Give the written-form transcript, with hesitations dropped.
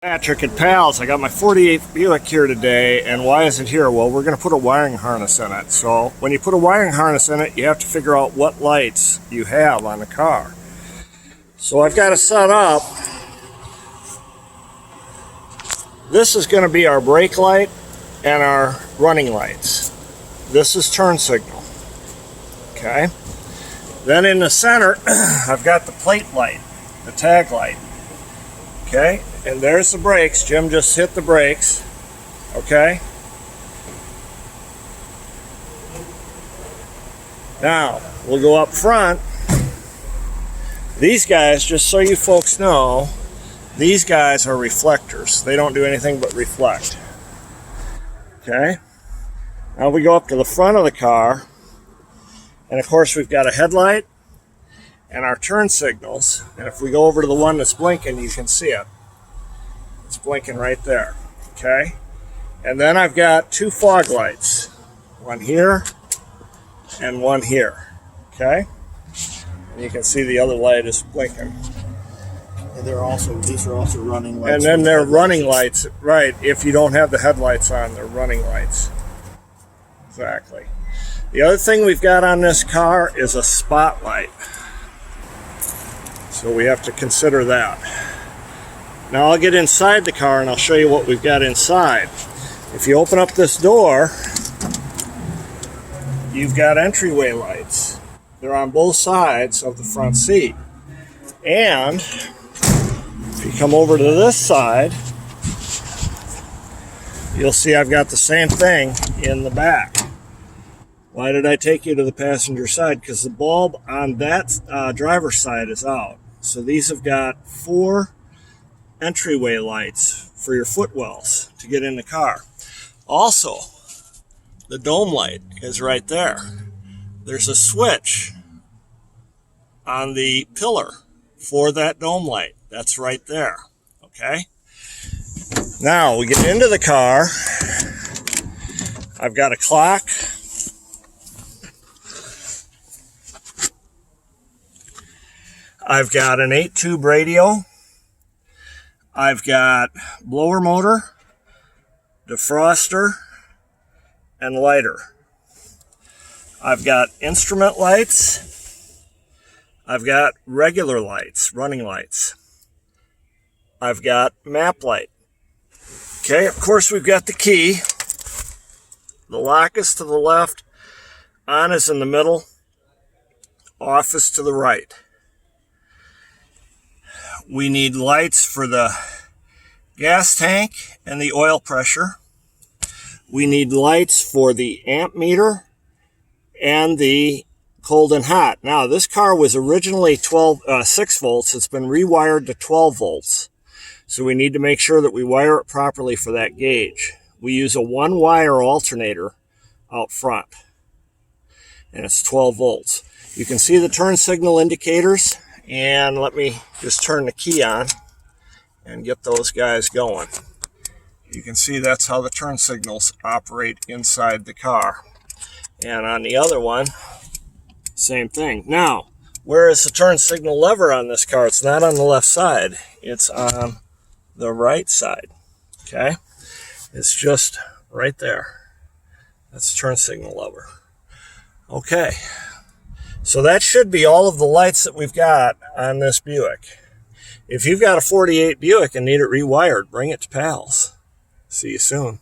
Patrick and pals, I got my 48 Buick here today, and why is it here? Well, we're going to put a wiring harness in it. So when you put a wiring harness in it, you have to figure out what lights you have on the car. So I've got it set up. This is going to be our brake light and our running lights. This is turn signal. Okay. Then in the center, I've got the plate light, the tag light. Okay, and there's the brakes. Jim just hit the brakes. Okay. Now, we'll go up front. These guys, just so you folks know, these guys are reflectors. They don't do anything but reflect. Okay. Now we go up to the front of the car. And of course, we've got a headlight and our turn signals. And if we go over to the one that's blinking, you can see it. It's blinking right there. Okay. And then I've got two fog lights. One here and one here. Okay. And you can see the other light is blinking. And these are also running lights. And then they're running lights, right? If you don't have the headlights on, they're running lights. Exactly. The other thing we've got on this car is a spotlight. So we have to consider that. Now I'll get inside the car and I'll show you what we've got inside. If you open up this door, you've got entryway lights. They're on both sides of the front seat. And if you come over to this side, you'll see I've got the same thing in the back. Why did I take you to the passenger side? Because the bulb on that driver's side is out. So these have got 4 entryway lights for your footwells to get in the car. Also, the dome light is right there. There's a switch on the pillar for that dome light. That's right there. Okay. Now we get into the car. I've got a clock. I've got an 8-tube radio. I've got blower motor, defroster, and lighter. I've got instrument lights. I've got regular lights, running lights. I've got map light. Okay, of course we've got the key. The lock is to the left, on is in the middle, off is to the right. We need lights for the gas tank and the oil pressure. We need lights for the amp meter and the cold and hot. Now, this car was originally 6 volts. It's been rewired to 12 volts. So we need to make sure that we wire it properly for that gauge. We use a 1-wire alternator out front, and it's 12 volts. You can see the turn signal indicators. And let me just turn the key on and get those guys going. You can see that's how the turn signals operate inside the car. And on the other one, same thing. Now, where is the turn signal lever on this car? It's not on the left side. It's on the right side. Okay? It's just right there. That's the turn signal lever. Okay. So that should be all of the lights that we've got on this Buick. If you've got a 48 Buick and need it rewired, bring it to Pals. See you soon.